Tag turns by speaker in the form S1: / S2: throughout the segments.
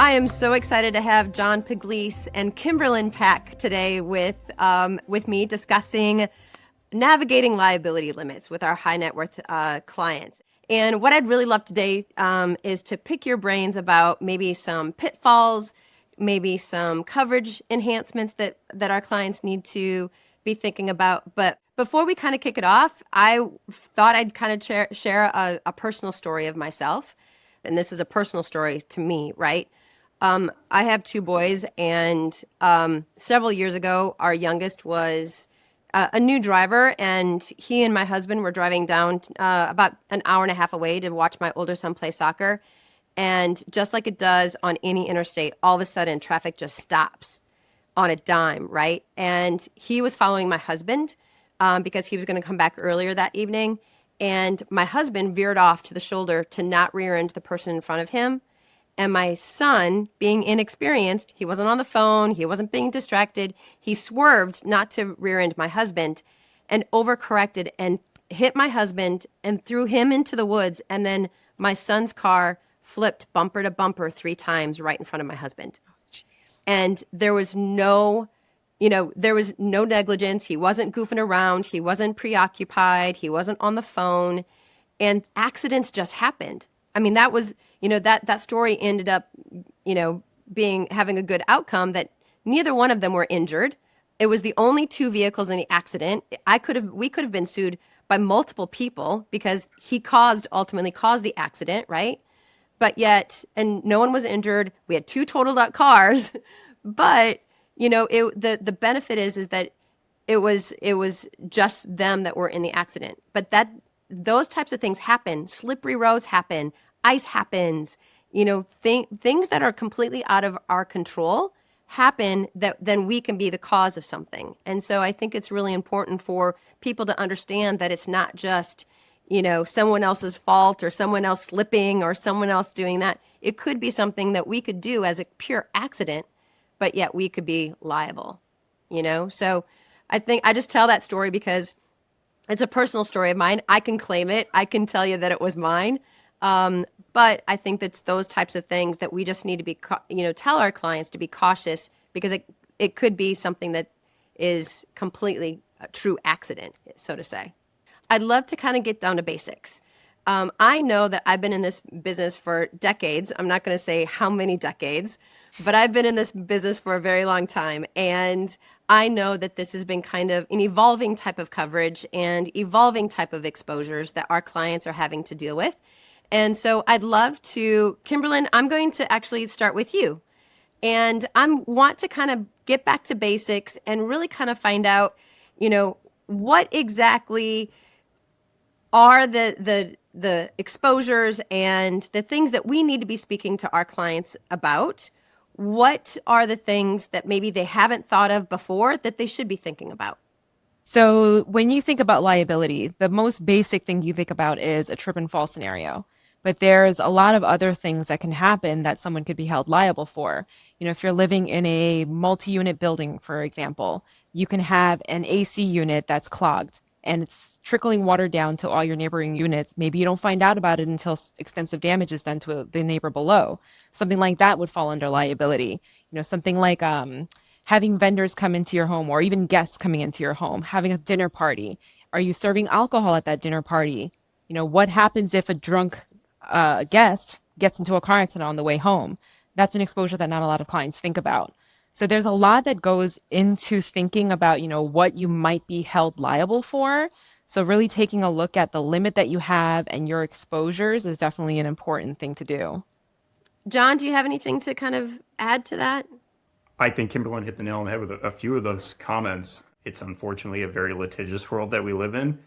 S1: I am so excited to have John Pugliese and Kimberlyn Pack today with me discussing navigating liability limits with our high net worth clients. And what I'd really love today is to pick your brains about maybe some pitfalls, maybe some coverage enhancements that our clients need to be thinking about. But before we kind of kick it off, I thought I'd kind of share a personal story of myself. And this is a personal story to me, right? I have two boys, and several years ago, our youngest was a new driver, and he and my husband were driving down about an hour and a half away to watch my older son play soccer. And just like it does on any interstate, all of a sudden traffic just stops on a dime, right? And he was following my husband because he was going to come back earlier that evening. And my husband veered off to the shoulder to not rear end the person in front of him. And my son, being inexperienced, he wasn't on the phone, he wasn't being distracted. He swerved not to rear end my husband and overcorrected and hit my husband and threw him into the woods. And then my son's car flipped bumper to bumper 3 times right in front of my husband. And there was no negligence. He wasn't goofing around. He wasn't preoccupied. He wasn't on the phone. And accidents just happened. I mean, that was, that story ended up, having a good outcome that neither one of them were injured. It was the only 2 vehicles in the accident. We could have been sued by multiple people because he ultimately caused the accident, right? But yet, and no one was injured. We had 2 totaled out cars, but the benefit is that it was just them that were in the accident. But those types of things happen. Slippery roads happen. Ice happens. Things that are completely out of our control happen that then we can be the cause of something. And so I think it's really important for people to understand that it's not just, someone else's fault or someone else slipping or someone else doing that. It could be something that we could do as a pure accident, but yet we could be liable, So I think I just tell that story because it's a personal story of mine. I can claim it. I can tell you that it was mine. But I think that's those types of things that we just need to be, tell our clients to be cautious because it could be something that is completely a true accident, so to say. I'd love to kind of get down to basics. I know that I've been in this business for decades. I'm not going to say how many decades, but I've been in this business for a very long time. And I know that this has been kind of an evolving type of coverage and evolving type of exposures that our clients are having to deal with. And so I'd love to, Kimberlyn, I'm going to actually start with you. And I want to kind of get back to basics and really kind of find out, what exactly are the exposures and the things that we need to be speaking to our clients about. What are the things that maybe they haven't thought of before that they should be thinking about?
S2: So when you think about liability, the most basic thing you think about is a trip and fall scenario. But there's a lot of other things that can happen that someone could be held liable for. If you're living in a multi-unit building, for example, you can have an AC unit that's clogged and it's trickling water down to all your neighboring units. Maybe you don't find out about it until extensive damage is done to the neighbor below. Something like that would fall under liability. Something like having vendors come into your home or even guests coming into your home, having a dinner party. Are you serving alcohol at that dinner party? What happens if a drunk guest gets into a car accident on the way home? That's an exposure that not a lot of clients think about. So there's a lot that goes into thinking about, what you might be held liable for. So really taking a look at the limit that you have and your exposures is definitely an important thing to do.
S1: John, do you have anything to kind of add to that?
S3: I think Kimberlyn hit the nail on the head with a few of those comments. It's unfortunately a very litigious world that we live in,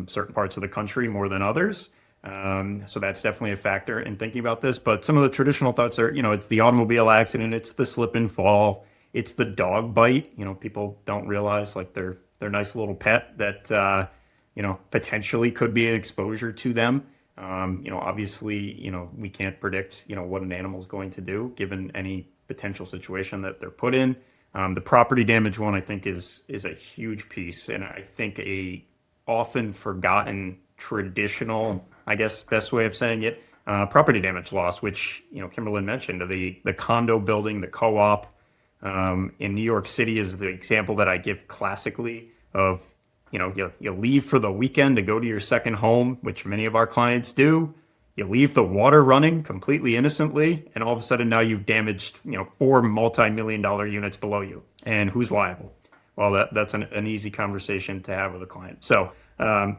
S3: certain parts of the country more than others. So that's definitely a factor in thinking about this. But some of the traditional thoughts are, it's the automobile accident, it's the slip and fall, it's the dog bite. People don't realize like their nice little pet that, potentially could be an exposure to them. Obviously, we can't predict, what an animal is going to do given any potential situation that they're put in. The property damage one, I think, is a huge piece. And I think a often forgotten traditional, I guess, best way of saying it, property damage loss, which, Kimberlyn mentioned, the condo building, the co-op in New York City is the example that I give classically of, you leave for the weekend to go to your second home, which many of our clients do. You leave the water running completely innocently, and all of a sudden now you've damaged, 4 multi-million-dollar units below you. And who's liable? Well, that's an easy conversation to have with a client. So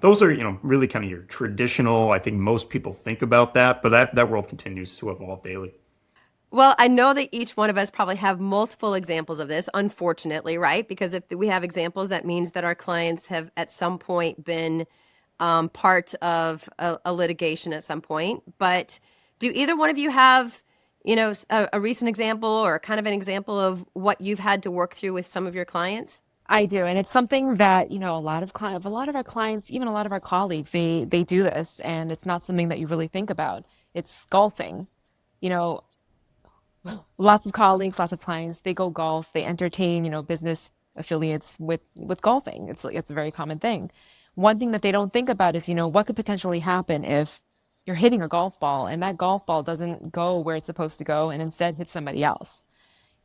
S3: those are, really kind of your traditional, I think most people think about that, but that world continues to evolve daily.
S1: Well, I know that each one of us probably have multiple examples of this, unfortunately, right? Because if we have examples, that means that our clients have at some point been part of a litigation at some point. But do either one of you have, a recent example or kind of an example of what you've had to work through with some of your clients?
S2: I do, and it's something that, a lot of our clients, even a lot of our colleagues, they do this, and it's not something that you really think about. It's golfing. You know, lots of colleagues, lots of clients, they go golf, they entertain, business affiliates with golfing. It's a very common thing. One thing that they don't think about is, what could potentially happen if you're hitting a golf ball and that golf ball doesn't go where it's supposed to go and instead hits somebody else.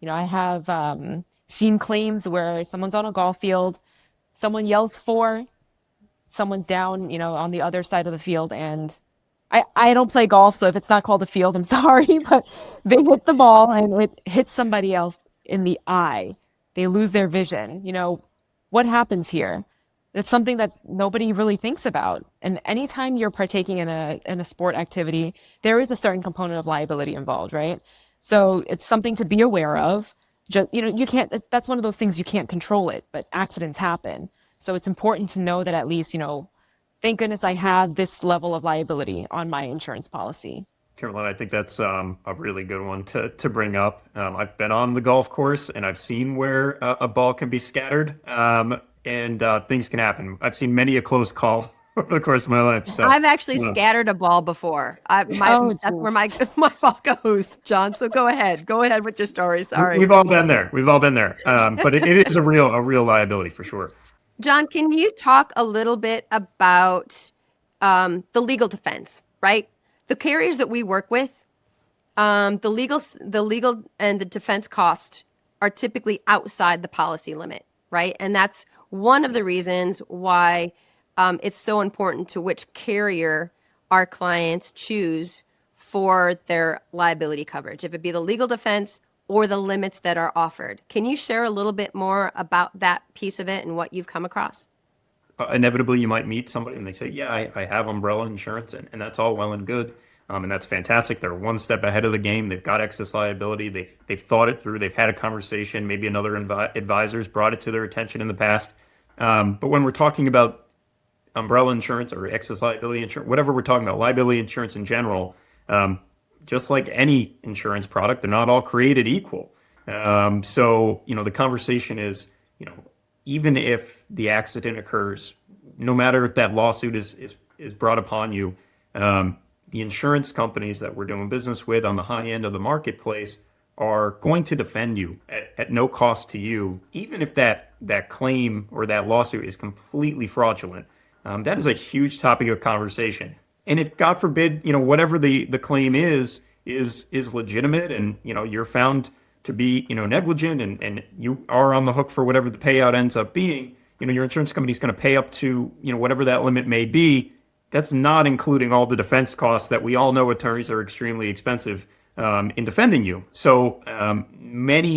S2: I have seen claims where someone's on a golf field, someone yells for, someone's down, on the other side of the field, and I don't play golf, so if it's not called a field, I'm sorry, but they hit the ball and it hits somebody else in the eye. They lose their vision. What happens here? It's something that nobody really thinks about. And anytime you're partaking in a sport activity, there is a certain component of liability involved, right? So it's something to be aware of. Just, you can't, that's one of those things you can't control it, but accidents happen. So it's important to know that at least, thank goodness I have this level of liability on my insurance policy.
S3: Caroline, I think that's a really good one to bring up. I've been on the golf course and I've seen where a ball can be scattered and things can happen. I've seen many a close call over the course of my life. So
S1: I've actually scattered a ball before. That's where my ball goes, John. So go ahead with your story. Sorry.
S3: We've all been there. But it is a real liability for sure.
S1: John, can you talk a little bit about the legal defense, right? The carriers that we work with, the legal and the defense cost are typically outside the policy limit, right? And that's one of the reasons why it's so important to which carrier our clients choose for their liability coverage, if it be the legal defense or the limits that are offered. Can you share a little bit more about that piece of it and what you've come across?
S3: Inevitably, you might meet somebody and they say, yeah, I have umbrella insurance, and that's all well and good. And that's fantastic. They're one step ahead of the game. They've got excess liability. They've thought it through. They've had a conversation. Maybe another advisor's brought it to their attention in the past. But when we're talking about umbrella insurance or excess liability insurance, whatever we're talking about, liability insurance in general, just like any insurance product, they're not all created equal. So, the conversation is, even if the accident occurs, no matter if that lawsuit is brought upon you, the insurance companies that we're doing business with on the high end of the marketplace are going to defend you at no cost to you, even if that claim or that lawsuit is completely fraudulent. That is a huge topic of conversation. And if, God forbid, whatever the claim is legitimate and, you're found to be, negligent and you are on the hook for whatever the payout ends up being, your insurance company is going to pay up to, whatever that limit may be. That's not including all the defense costs that we all know attorneys are extremely expensive in defending you. So many,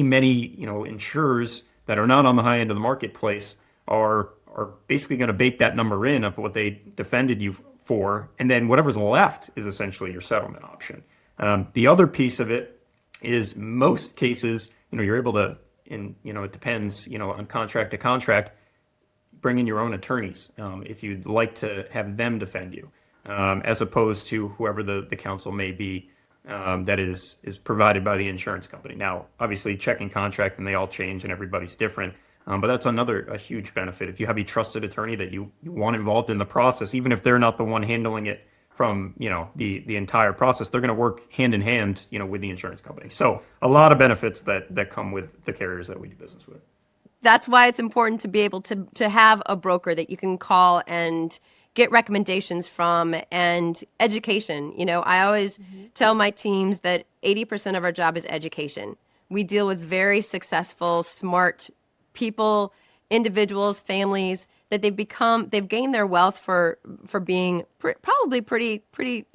S3: insurers that are not on the high end of the marketplace are basically going to bake that number in of what they defended you for, and then whatever's left is essentially your settlement option. The other piece of it is most cases, you're able to, it depends, on contract to contract, bring in your own attorneys if you'd like to have them defend you, as opposed to whoever the counsel may be that is provided by the insurance company. Now, obviously, checking contract and they all change and everybody's different. But that's a huge benefit. If you have a trusted attorney that you want involved in the process, even if they're not the one handling it from, the entire process, they're going to work hand in hand, with the insurance company. So a lot of benefits that come with the carriers that we do business with.
S1: That's why it's important to be able to have a broker that you can call and get recommendations from, and education. I always tell my teams that 80% of our job is education. We deal with very successful, smart people, individuals, families that they've gained their wealth for being probably pretty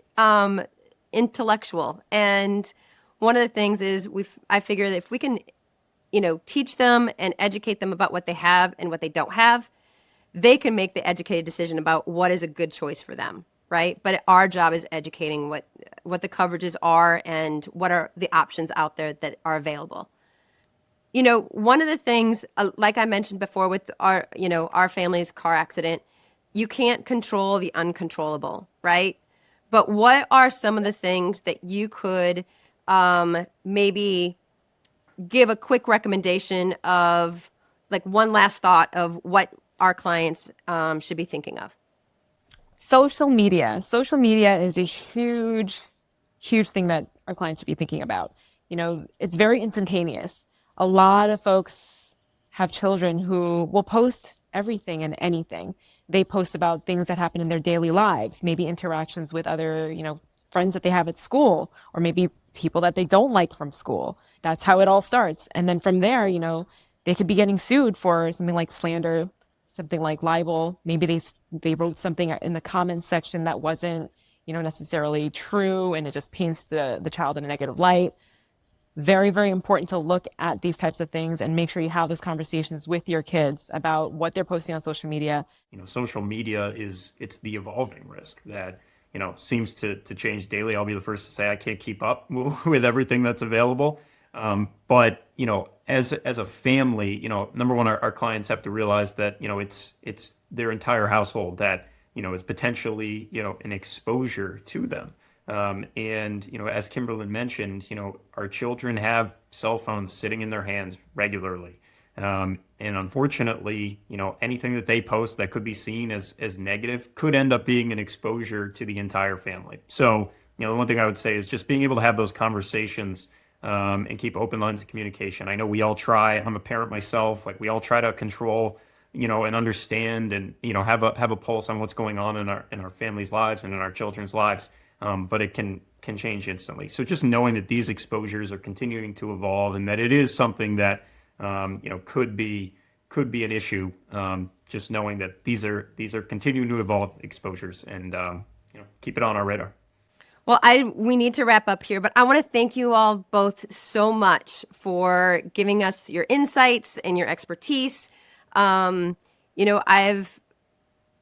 S1: intellectual. And one of the things is I figure that if we can, teach them and educate them about what they have and what they don't have, they can make the educated decision about what is a good choice for them, right? But our job is educating what the coverages are and what are the options out there that are available. One of the things, like I mentioned before with our family's car accident, you can't control the uncontrollable, right? But what are some of the things that you could maybe give a quick recommendation of, like, one last thought of what our clients should be thinking of?
S2: Social media. Social media is a huge thing that our clients should be thinking about. It's very instantaneous. A lot of folks have children who will post everything and anything. They post about things that happen in their daily lives, maybe interactions with other, friends that they have at school, or maybe people that they don't like from school. That's how it all starts. And then from there, they could be getting sued for something like slander, something like libel. Maybe they wrote something in the comments section that wasn't, necessarily true, and it just paints the child in a negative light. Very, very important to look at these types of things and make sure you have those conversations with your kids about what they're posting on social media.
S3: Social media it's the evolving risk that, seems to change daily. I'll be the first to say I can't keep up with everything that's available. But, as a family, number one, our clients have to realize that, it's their entire household that, is potentially, an exposure to them. And, as Kimberly mentioned, our children have cell phones sitting in their hands regularly. And unfortunately, anything that they post that could be seen as negative could end up being an exposure to the entire family. So, the one thing I would say is just being able to have those conversations and keep open lines of communication. I know we all try. I'm a parent myself. Like, we all try to control, and understand and, have a pulse on what's going on in our families' lives and in our children's lives. But it can change instantly. So just knowing that these exposures are continuing to evolve and that it is something that could be an issue. Just knowing that these are continuing to evolve exposures, and keep it on our radar.
S1: Well, we need to wrap up here, but I want to thank you all both so much for giving us your insights and your expertise.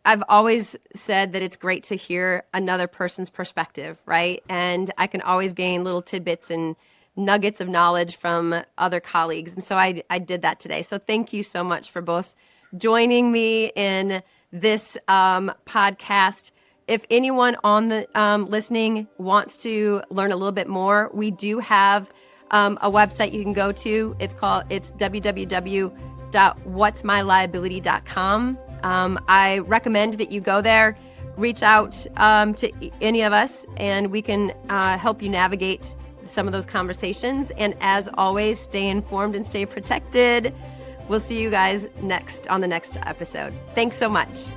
S1: I've always said that it's great to hear another person's perspective, right? And I can always gain little tidbits and nuggets of knowledge from other colleagues. And so I did that today. So thank you so much for both joining me in this podcast. If anyone on the listening wants to learn a little bit more, we do have a website you can go to. It's www.whatsmyliability.com. I recommend that you go there, reach out to any of us, and we can help you navigate some of those conversations. And as always, stay informed and stay protected. We'll see you guys on the next episode. Thanks so much.